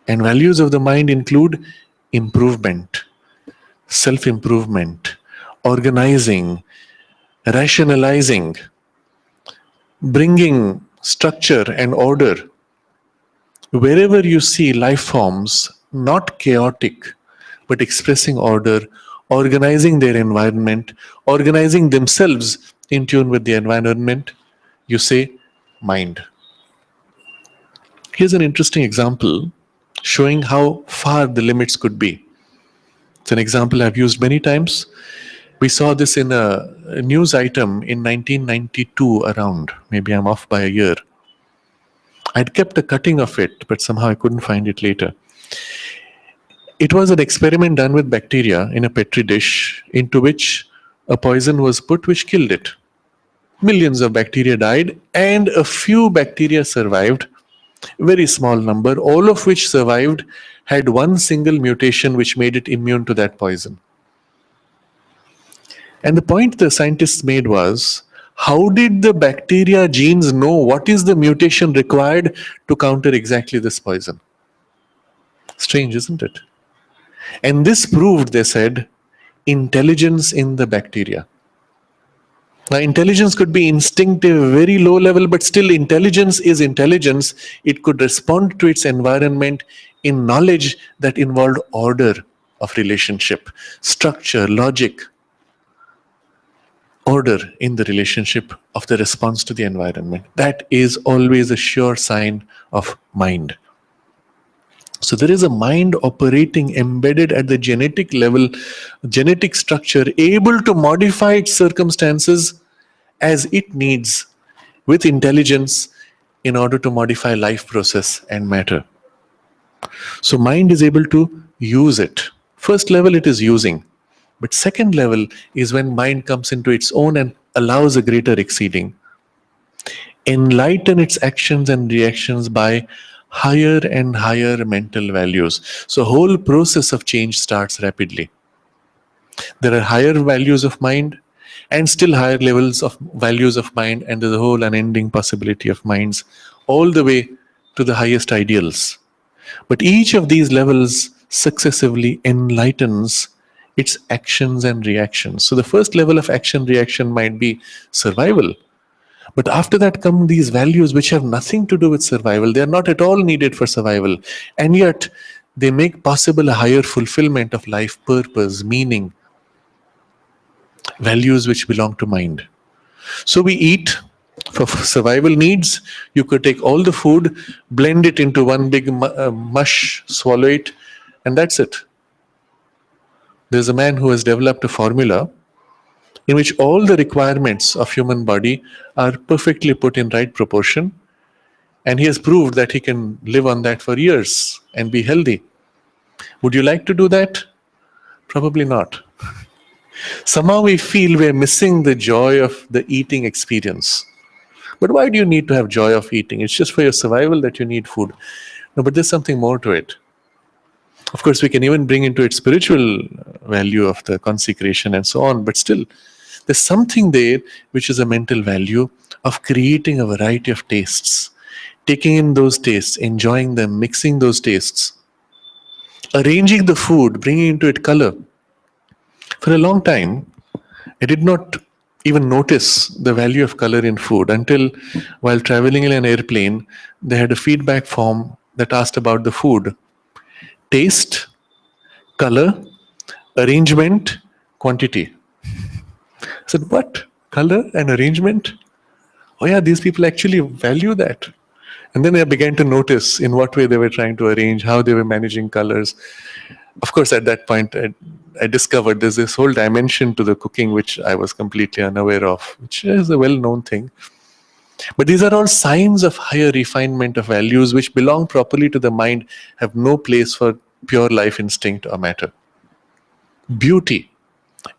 And values of the mind include improvement, self-improvement, organizing, rationalizing, bringing structure and order. Wherever you see life forms, not chaotic, but expressing order, organizing their environment, organizing themselves in tune with the environment, you say mind. Here's an interesting example showing how far the limits could be. It's an example I've used many times. We saw this in a news item in 1992 around. Maybe I'm off by a year. I'd kept a cutting of it, but somehow I couldn't find it later. It was an experiment done with bacteria in a petri dish into which a poison was put which killed it. Millions of bacteria died and a few bacteria survived, very small number, all of which survived had one single mutation which made it immune to that poison. And the point the scientists made was, how did the bacteria genes know what is the mutation required to counter exactly this poison? Strange, isn't it? And this proved, they said, intelligence in the bacteria. Now, intelligence could be instinctive, very low level, but still intelligence is intelligence. It could respond to its environment in knowledge that involved order of relationship, structure, logic, order in the relationship of the response to the environment. That is always a sure sign of mind. So there is a mind operating embedded at the genetic level, genetic structure, able to modify its circumstances as it needs with intelligence in order to modify life process and matter. So mind is able to use it. First level it is using. But second level is when mind comes into its own and allows a greater exceeding. Enlighten its actions and reactions by higher and higher mental values. So whole process of change starts rapidly. There are higher values of mind and still higher levels of values of mind, and there's a whole unending possibility of minds all the way to the highest ideals. But each of these levels successively enlightens its actions and reactions. So the first level of action reaction might be survival. But after that come these values which have nothing to do with survival. They are not at all needed for survival. And yet they make possible a higher fulfillment of life purpose, meaning, values which belong to mind. So we eat for survival needs. You could take all the food, blend it into one big mush, swallow it, and that's it. There's a man who has developed a formula in which all the requirements of human body are perfectly put in right proportion, and he has proved that he can live on that for years and be healthy. Would you like to do that? Probably not. Somehow we feel we're missing the joy of the eating experience. But why do you need to have joy of eating? It's just for your survival that you need food. No, but there's something more to it. Of course, we can even bring into it spiritual value of the consecration and so on, but still, there's something there which is a mental value of creating a variety of tastes, taking in those tastes, enjoying them, mixing those tastes, arranging the food, bringing into it color. For a long time, I did not even notice the value of color in food until while traveling in an airplane, they had a feedback form that asked about the food: taste, color, arrangement, quantity. I said, what? Color and arrangement? Oh, yeah, these people actually value that. And then I began to notice in what way they were trying to arrange, how they were managing colors. Of course, at that point, I discovered there's this whole dimension to the cooking which I was completely unaware of, which is a well known thing. But these are all signs of higher refinement of values which belong properly to the mind, have no place for pure life instinct or matter. Beauty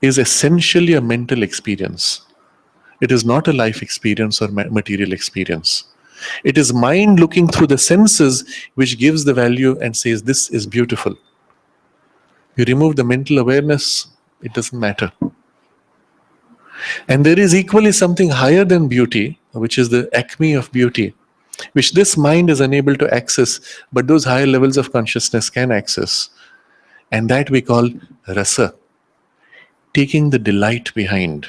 is essentially a mental experience. It is not a life experience or material experience. It is mind looking through the senses which gives the value and says, this is beautiful. You remove the mental awareness, it doesn't matter. And there is equally something higher than beauty, which is the acme of beauty, which this mind is unable to access, but those higher levels of consciousness can access. And that we call rasa, taking the delight behind.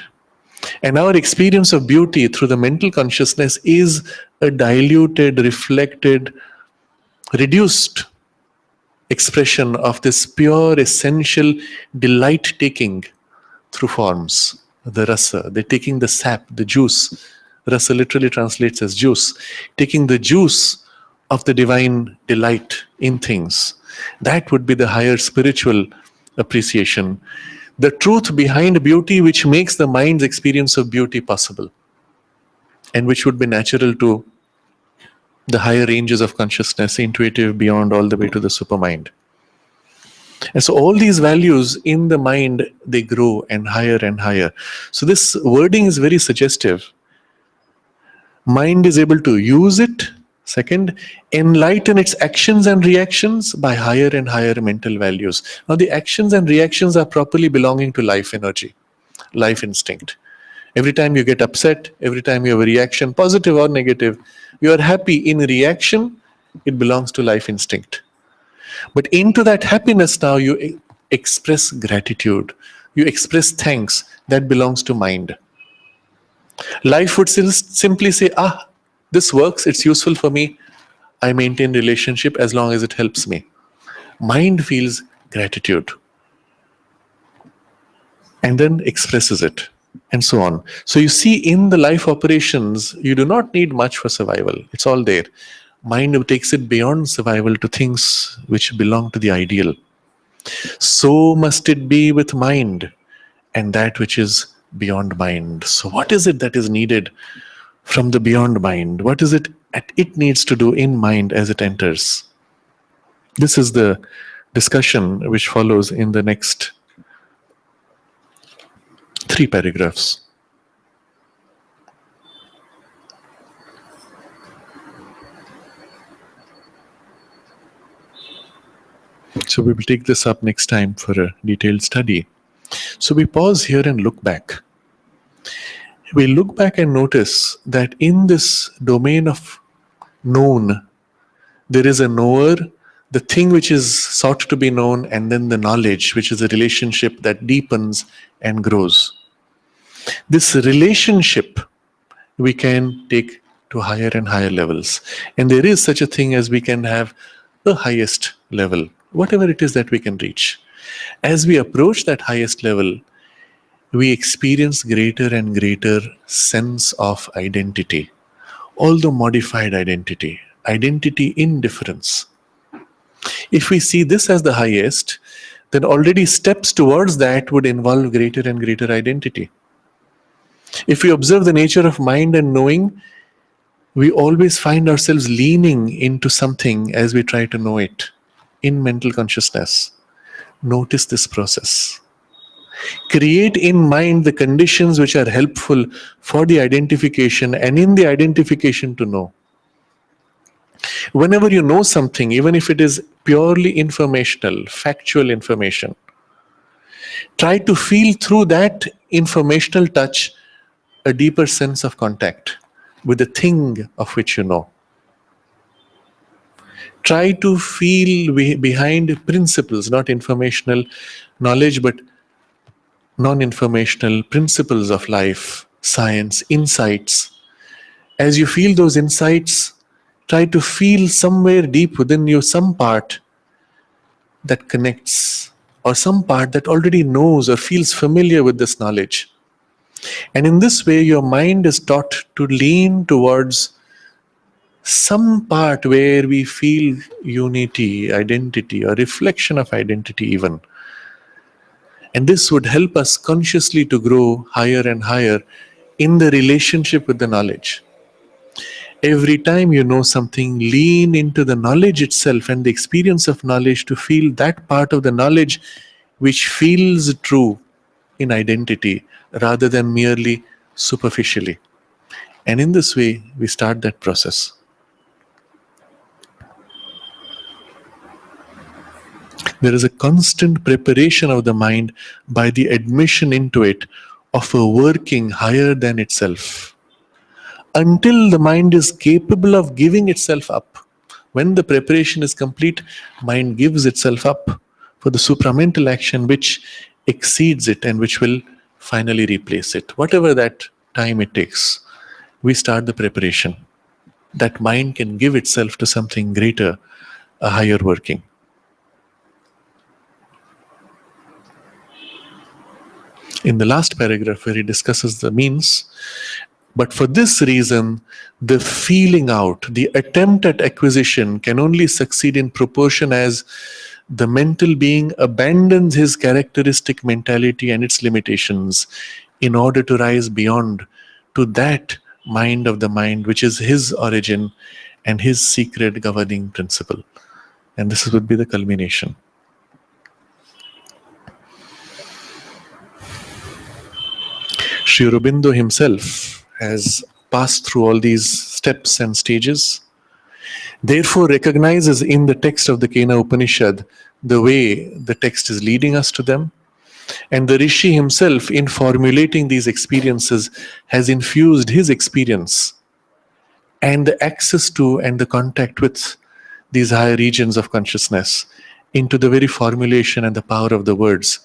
And our experience of beauty through the mental consciousness is a diluted, reflected, reduced expression of this pure, essential delight taking through forms. The rasa, they're taking the sap, the juice. Rasa literally translates as juice. Taking the juice of the divine delight in things. That would be the higher spiritual appreciation. The truth behind beauty which makes the mind's experience of beauty possible, and which would be natural to the higher ranges of consciousness, intuitive, beyond, all the way to the supermind. And so all these values in the mind, they grow and higher and higher. So this wording is very suggestive. Mind is able to use it. Second, enlighten its actions and reactions by higher and higher mental values. Now the actions and reactions are properly belonging to life energy, life instinct. Every time you get upset, every time you have a reaction, positive or negative, you are happy in reaction, it belongs to life instinct. But into that happiness now you express gratitude, you express thanks, that belongs to mind. Life would simply say, this works, it's useful for me, I maintain relationship as long as it helps me. Mind feels gratitude and then expresses it, and so on. So you see, in the life operations, you do not need much for survival. It's all there. Mind takes it beyond survival to things which belong to the ideal. So must it be with mind and that which is beyond mind. So, what is it that is needed from the beyond mind? What is it needs to do in mind as it enters? This is the discussion which follows in the next 3 paragraphs. So we will take this up next time for a detailed study. So we pause here and look back. We look back and notice that in this domain of known, there is a knower, the thing which is sought to be known, and then the knowledge, which is a relationship that deepens and grows. This relationship we can take to higher and higher levels. And there is such a thing as we can have the highest level, whatever it is that we can reach. As we approach that highest level, we experience greater and greater sense of identity, although modified identity, identity in difference. If we see this as the highest, then already steps towards that would involve greater and greater identity. If we observe the nature of mind and knowing, we always find ourselves leaning into something as we try to know it in mental consciousness. Notice this process. Create in mind the conditions which are helpful for the identification, and in the identification to know. Whenever you know something, even if it is purely informational, factual information, try to feel through that informational touch a deeper sense of contact with the thing of which you know. Try to feel behind principles, not informational knowledge, but non-informational principles of life, science, insights. As you feel those insights, try to feel somewhere deep within you some part that connects, or some part that already knows or feels familiar with this knowledge. And in this way, your mind is taught to lean towards some part where we feel unity, identity, or reflection of identity even. And this would help us consciously to grow higher and higher in the relationship with the knowledge. Every time you know something, lean into the knowledge itself and the experience of knowledge to feel that part of the knowledge which feels true in identity rather than merely superficially. And in this way, we start that process. There is a constant preparation of the mind by the admission into it of a working higher than itself. Until the mind is capable of giving itself up. When the preparation is complete, mind gives itself up for the supramental action which exceeds it and which will finally replace it. Whatever that time it takes, we start the preparation. That mind can give itself to something greater, a higher working. In the last paragraph where he discusses the means, but for this reason, the feeling out, the attempt at acquisition can only succeed in proportion as the mental being abandons his characteristic mentality and its limitations in order to rise beyond to that mind of the mind, which is his origin and his secret governing principle. And this would be the culmination. Sri Aurobindo himself has passed through all these steps and stages, therefore recognizes in the text of the Kena Upanishad the way the text is leading us to them, and the Rishi himself, in formulating these experiences, has infused his experience and the access to and the contact with these higher regions of consciousness into the very formulation and the power of the words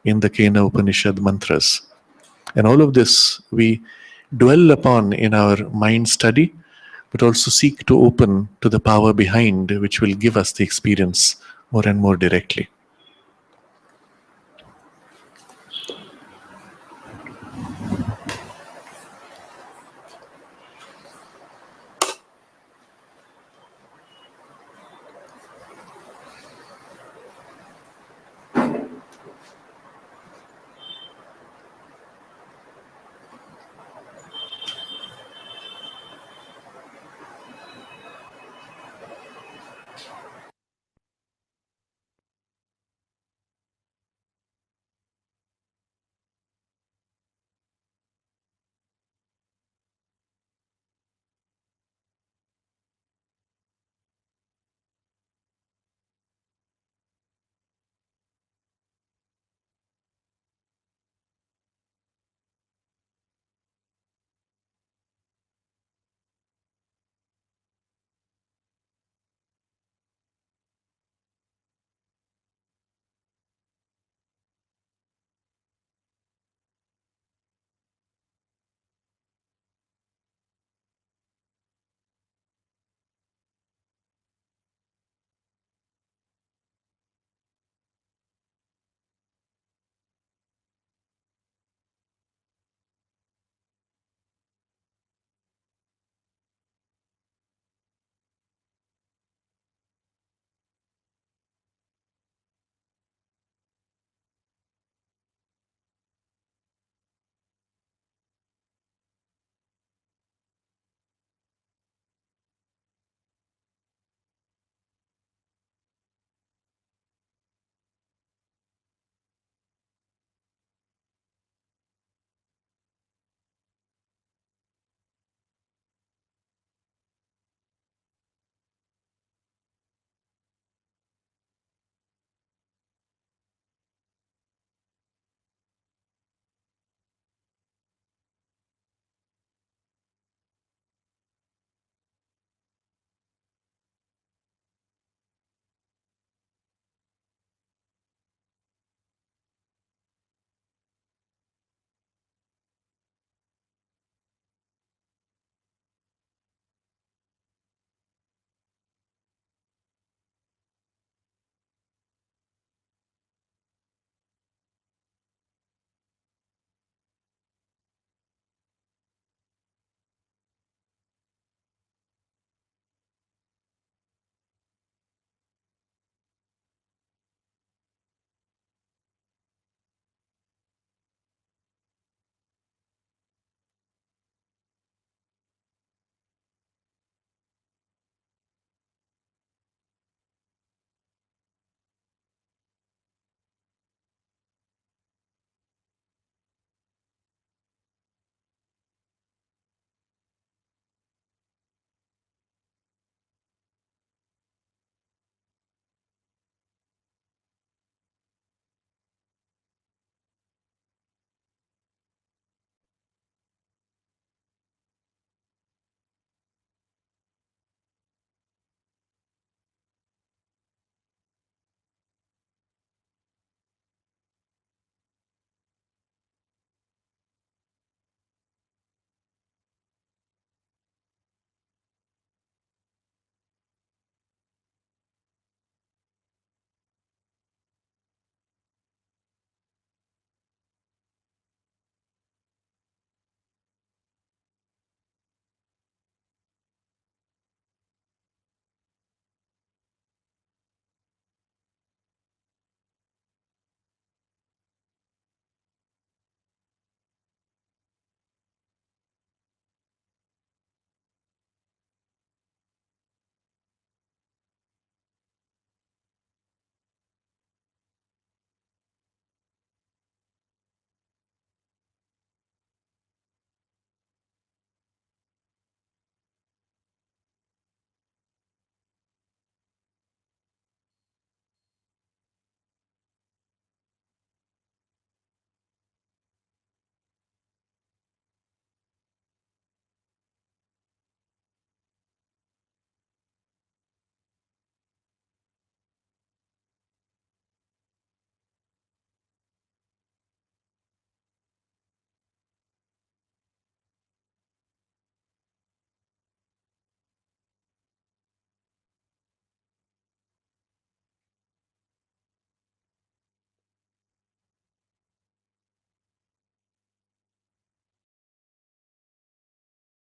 in the Kena Upanishad mantras. And all of this we dwell upon in our mind study, but also seek to open to the power behind which will give us the experience more and more directly.